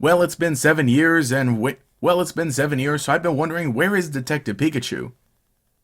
Well, it's been 7 years, it's been 7 years, so I've been wondering, where is Detective Pikachu?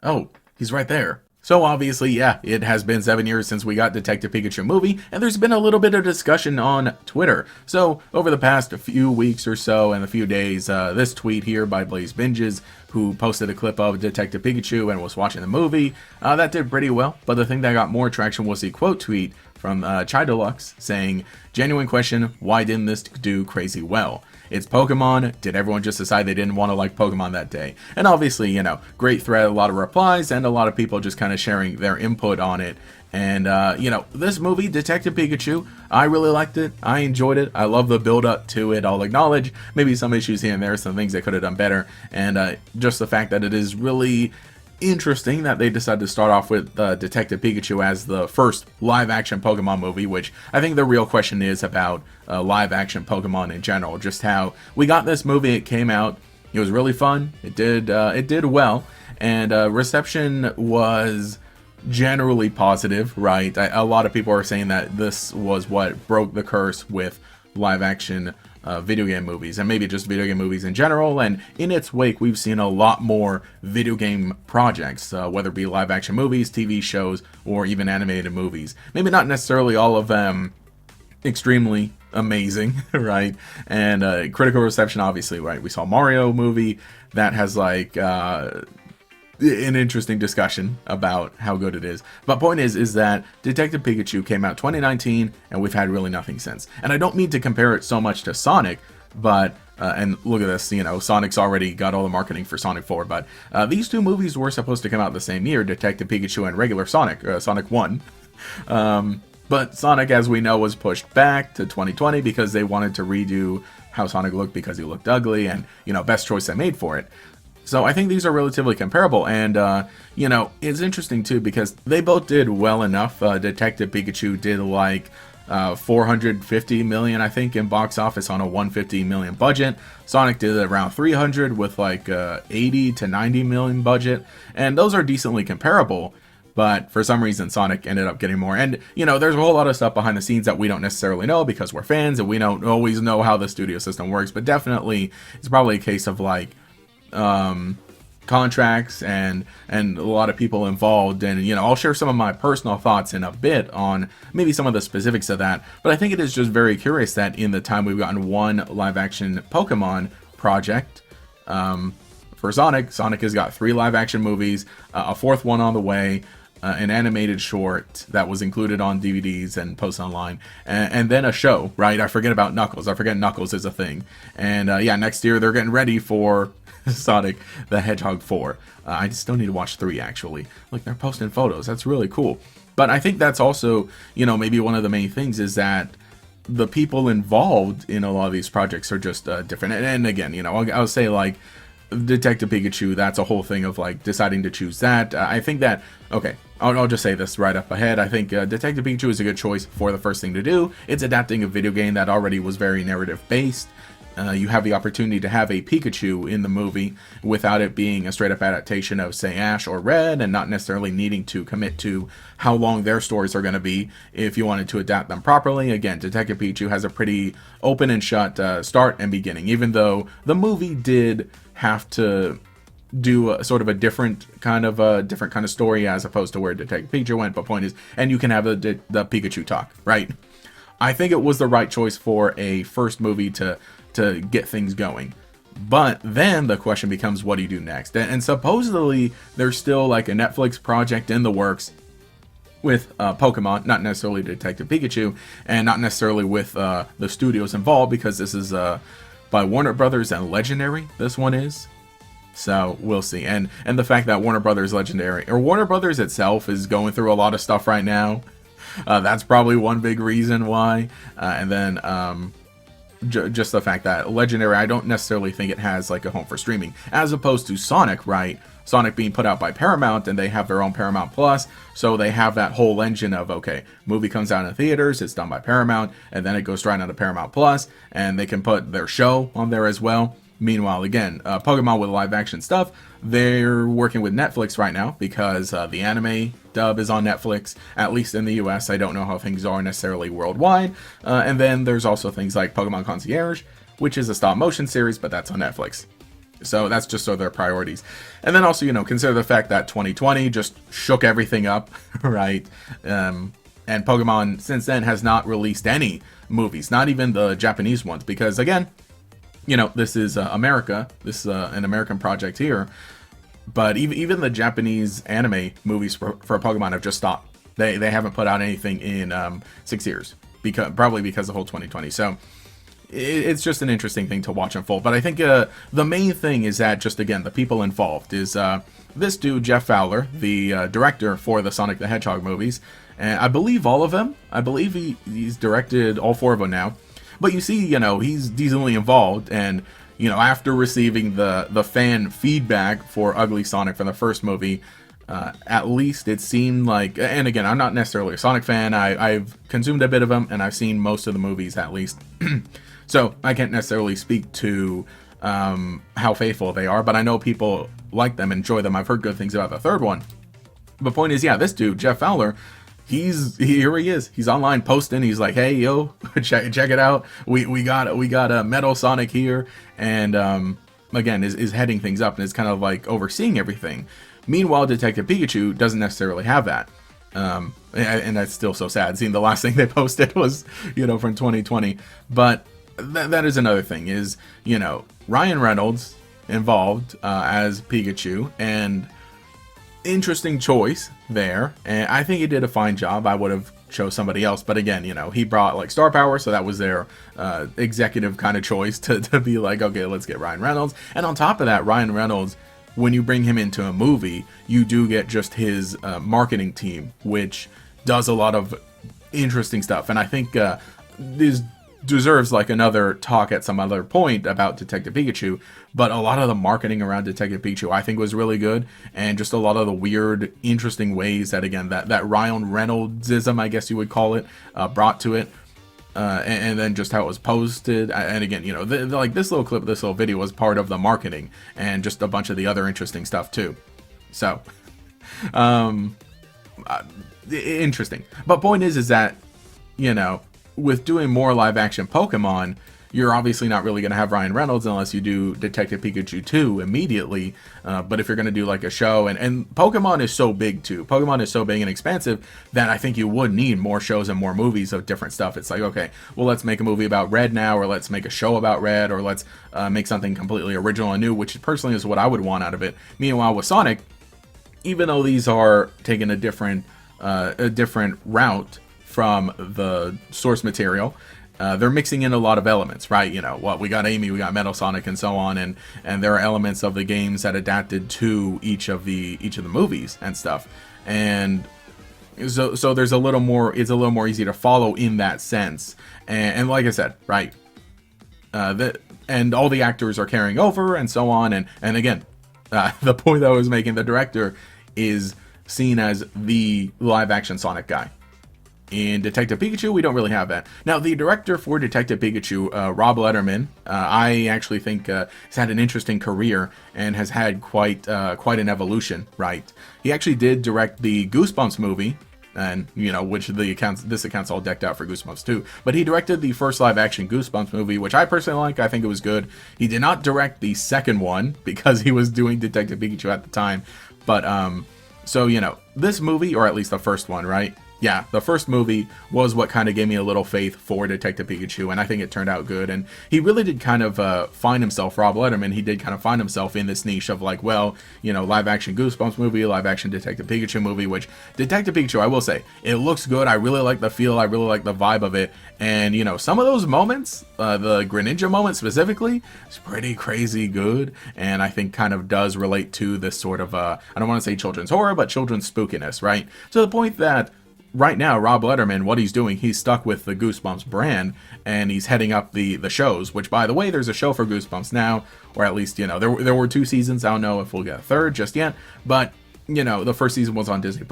Oh, he's right there. So obviously, yeah, it has been 7 years since we got Detective Pikachu movie, and there's been a little bit of discussion on Twitter. So over the past few weeks or so and a few days, this tweet here by Blaze Binges, who posted a clip of Detective Pikachu and was watching the movie, that did pretty well. But the thing that got more traction was the quote tweet from Chai Deluxe saying, "Genuine question, why didn't this do crazy well? It's Pokemon. Did everyone just decide they didn't want to like Pokemon that day?" And obviously, great thread, a lot of replies, and a lot of people just kind of sharing their input on it. And, this movie, Detective Pikachu, I really liked it. I enjoyed it. I love the build up to it. I'll acknowledge maybe some issues here and there, some things they could have done better. And just the fact that it is really interesting that they decided to start off with Detective Pikachu as the first live-action Pokemon movie, which I think the real question is about live-action Pokemon in general. Just how we got this movie, it came out, it was really fun, it did well, and reception was generally positive, right? A lot of people are saying that this was what broke the curse with live-action video game movies, and maybe just video game movies in general. And in its wake, we've seen a lot more video game projects, whether it be live action movies, TV shows, or even animated movies. Maybe not necessarily all of them extremely amazing, right? And critical reception, obviously, right? We saw Mario movie that has like an interesting discussion about how good it is. But point is that Detective Pikachu came out 2019, and we've had really nothing since. And I don't mean to compare it so much to Sonic, but and look at this, Sonic's already got all the marketing for Sonic 4, but these two movies were supposed to come out the same year, Detective Pikachu and regular Sonic, Sonic 1. But Sonic, as we know, was pushed back to 2020 because they wanted to redo how Sonic looked because he looked ugly, and, best choice they made for it. So I think these are relatively comparable, and, it's interesting, too, because they both did well enough. Detective Pikachu did, like, 450 million, I think, in box office on a 150 million budget. Sonic did around 300 with, like, 80 to 90 million budget, and those are decently comparable. But for some reason, Sonic ended up getting more. And, there's a whole lot of stuff behind the scenes that we don't necessarily know because we're fans and we don't always know how the studio system works. But definitely, it's probably a case of, like, contracts and a lot of people involved, and I'll share some of my personal thoughts in a bit on maybe some of the specifics of that. But I think it is just very curious that in the time we've gotten one live action Pokemon project, for Sonic has got 3 live action movies, a 4th one on the way, an animated short that was included on DVDs and posted online, and then a show, right? I forget about Knuckles. I forget Knuckles is a thing. And next year they're getting ready for Sonic the Hedgehog 4. I still need to watch 3, actually. Look, they're posting photos. That's really cool. But I think that's also, maybe one of the main things is that the people involved in a lot of these projects are just different. And again, I'll say, like, Detective Pikachu, that's a whole thing of, like, deciding to choose that. I think that, okay, I'll just say this right up ahead. I think Detective Pikachu is a good choice for the first thing to do. It's adapting a video game that already was very narrative-based. You have the opportunity to have a Pikachu in the movie without it being a straight-up adaptation of, say, Ash or Red, and not necessarily needing to commit to how long their stories are going to be if you wanted to adapt them properly. Again, Detective Pikachu has a pretty open and shut start and beginning, even though the movie did have to do a sort of a different kind of story as opposed to where Detective Pikachu went. But point is, and you can have the Pikachu talk, right? I think it was the right choice for a first movie to get things going. But then the question becomes, what do you do next? And supposedly there's still like a Netflix project in the works with Pokemon, not necessarily Detective Pikachu, and not necessarily with the studios involved, because this is by Warner Brothers and Legendary, this one is. So we'll see. And the fact that Warner Brothers Warner Brothers itself is going through a lot of stuff right now, that's probably one big reason why. And then just the fact that Legendary, I don't necessarily think it has like a home for streaming, as opposed to Sonic, right? Sonic being put out by Paramount, and they have their own Paramount Plus, so they have that whole engine of, okay, movie comes out in theaters, it's done by Paramount, and then it goes right onto Paramount Plus, and they can put their show on there as well. Meanwhile, again, Pokemon with live action stuff, they're working with Netflix right now because the anime dub is on Netflix, at least in the US. I don't know how things are necessarily worldwide. And then there's also things like Pokemon Concierge, which is a stop motion series, but that's on Netflix. So that's just their priorities. And then also, consider the fact that 2020 just shook everything up, right? And Pokemon since then has not released any movies, not even the Japanese ones, because again, this is America. This is an American project here. But even the Japanese anime movies for Pokemon have just stopped. They haven't put out anything in 6 years, probably because of the whole 2020. So it's just an interesting thing to watch unfold. But I think the main thing is that just, again, the people involved is this dude, Jeff Fowler, the director for the Sonic the Hedgehog movies. And I believe all of them. I believe he's directed all 4 of them now. But you see, he's decently involved. And, after receiving the fan feedback for Ugly Sonic from the first movie, at least it seemed like, and again, I'm not necessarily a Sonic fan. I've consumed a bit of them, and I've seen most of the movies at least. So I can't necessarily speak to how faithful they are, but I know people like them, enjoy them. I've heard good things about the third one. The point is, yeah, this dude, Jeff Fowler, here he is. He's online posting. He's like, hey, yo, check it out. We got a Metal Sonic here, and again, is heading things up and is kind of like overseeing everything. Meanwhile, Detective Pikachu doesn't necessarily have that. And that's still so sad. Seeing the last thing they posted was, from 2020. But that is another thing is, Ryan Reynolds involved as Pikachu, and interesting choice there. And I think he did a fine job. I would have chose somebody else. But again, he brought like star power. So that was their executive kind of choice to be like, okay, let's get Ryan Reynolds. And on top of that, Ryan Reynolds, when you bring him into a movie, you do get just his marketing team, which does a lot of interesting stuff. And I think this deserves like another talk at some other point about Detective Pikachu. But a lot of the marketing around Detective Pikachu, I think, was really good. And just a lot of the weird, interesting ways that, again, that Ryan Reynoldsism, I guess you would call it, brought to it. And then just how it was posted, and again, like this little clip, this little video was part of the marketing, and just a bunch of the other interesting stuff too. So, interesting. But point is that, with doing more live action Pokemon, you're obviously not really going to have Ryan Reynolds unless you do Detective Pikachu 2 immediately. But if you're going to do like a show, and Pokemon is so big too. Pokemon is so big and expansive that I think you would need more shows and more movies of different stuff. It's like, okay, well, let's make a movie about Red now, or let's make a show about Red, or let's make something completely original and new, which personally is what I would want out of it. Meanwhile, with Sonic, even though these are taking a different route from the source material, they're mixing in a lot of elements, right? We got Amy, we got Metal Sonic, and so on, and there are elements of the games that adapted to each of the movies and stuff, and so there's a little more. It's a little more easy to follow in that sense, and like I said, right, and all the actors are carrying over and so on, and again, the point that I was making, the director is seen as the live action Sonic guy. In Detective Pikachu, we don't really have that. Now, the director for Detective Pikachu, Rob Letterman, I actually think has had an interesting career and has had quite an evolution, right? He actually did direct the Goosebumps movie, and, which this account's all decked out for Goosebumps too. But he directed the first live-action Goosebumps movie, which I personally like. I think it was good. He did not direct the second one because he was doing Detective Pikachu at the time. But, so, this movie, or at least the first one, right? Yeah, the first movie was what kind of gave me a little faith for Detective Pikachu, and I think it turned out good. And he really did kind of find himself, Rob Letterman, he did kind of find himself in this niche of like, well, live-action Goosebumps movie, live-action Detective Pikachu movie, which Detective Pikachu, I will say, it looks good. I really like the feel. I really like the vibe of it. And, some of those moments, the Greninja moment specifically, is pretty crazy good, and I think kind of does relate to this sort of, I don't want to say children's horror, but children's spookiness, right? To the point that right now, Rob Letterman, what he's doing, he's stuck with the Goosebumps brand, and he's heading up the shows, which, by the way, there's a show for Goosebumps now, or at least, there were 2 seasons. I don't know if we'll get a third just yet, but, the first season was on Disney+,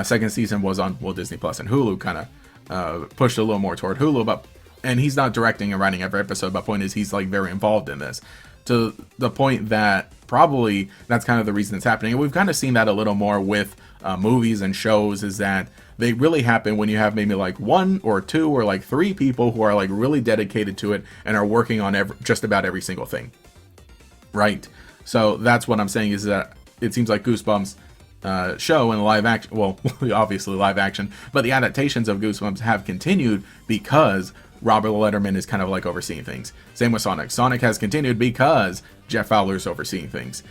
second season was on, Disney+, and Hulu kind of pushed a little more toward Hulu, and he's not directing and writing every episode, but point is, he's, like, very involved in this, to the point that probably that's kind of the reason it's happening. And we've kind of seen that a little more with movies and shows, is that they really happen when you have maybe like 1 or 2 or like 3 people who are like really dedicated to it and are working on just about every single thing, right? So that's what I'm saying, is that it seems like Goosebumps show and live action, well, obviously live action, but the adaptations of Goosebumps have continued because Robert Letterman is kind of like overseeing things. Same with Sonic. Sonic has continued because Jeff Fowler's overseeing things.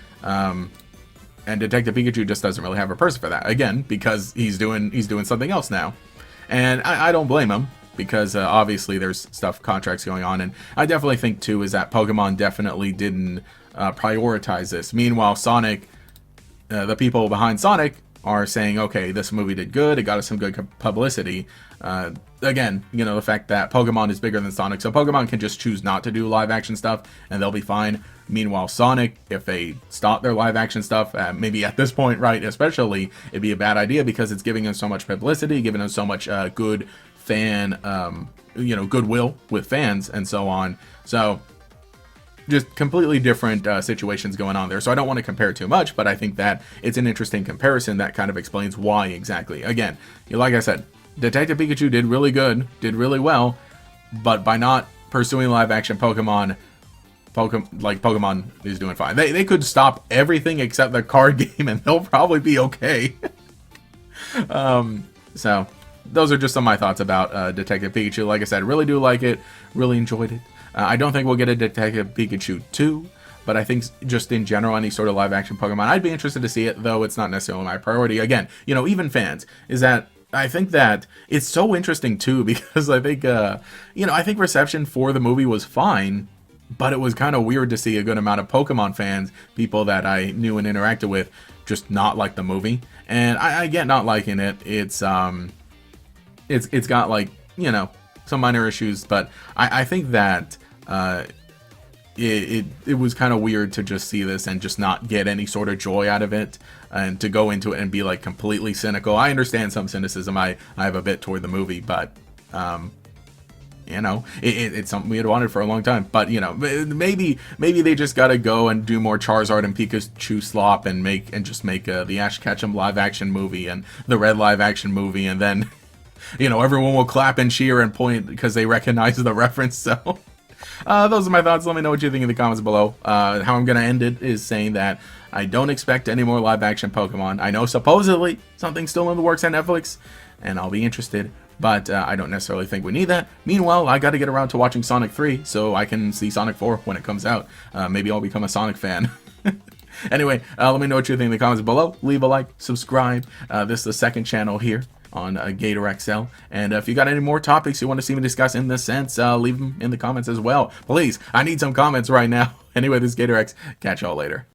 And Detective Pikachu just doesn't really have a person for that. Again, because he's doing something else now. And I don't blame him, because obviously there's contracts going on. And I definitely think too is that Pokemon definitely didn't prioritize this. Meanwhile, Sonic, the people behind Sonic are saying, okay, this movie did good, it got us some good publicity. Again, you know, the fact that Pokemon is bigger than Sonic, so Pokemon can just choose not to do live action stuff and they'll be fine. Meanwhile, Sonic, if they stop their live action stuff, maybe at this point, right, especially, it'd be a bad idea, because it's giving them so much publicity, giving them so much good fan, you know, goodwill with fans and so on. So just completely different situations going on there. So I don't want to compare too much, but I think that it's an interesting comparison that kind of explains why exactly. Again, like I said, Detective Pikachu did really good, did really well, but by not pursuing live action Pokemon is doing fine. They could stop everything except the card game and they'll probably be okay. So those are just some of my thoughts about Detective Pikachu. Like I said, really do like it, really enjoyed it. I don't think we'll get a Detective Pikachu 2, but I think just in general, any sort of live action Pokemon, I'd be interested to see it, though it's not necessarily my priority. Again, you know, even fans, is that I think that it's so interesting too, because I think, you know, I think reception for the movie was fine, but it was kind of weird to see a good amount of Pokemon fans, people that I knew and interacted with, just not like the movie. And I get not liking it. It's got, like, you know, some minor issues, but I think that it was kind of weird to just see this and just not get any sort of joy out of it, and to go into it and be like completely cynical. I understand some cynicism I have a bit toward the movie, but you know, it's something we had wanted for a long time. But you know, maybe they just gotta go and do more Charizard and Pikachu slop and just make the Ash Ketchum live action movie and the Red live action movie, and then you know, everyone will clap and cheer and point because they recognize the reference. So those are my thoughts. Let me know what you think in the comments below. How I'm going to end it is saying that I don't expect any more live action Pokemon. I know supposedly something's still in the works at Netflix, and I'll be interested, but I don't necessarily think we need that. Meanwhile, I got to get around to watching Sonic 3 so I can see Sonic 4 when it comes out. Maybe I'll become a Sonic fan. Anyway, let me know what you think in the comments below. Leave a like, subscribe. This is the second channel here on GatorXL, and if you got any more topics you want to see me discuss in this sense, leave them in the comments as well. Please, I need some comments right now. Anyway, this is GatorX. Catch y'all later.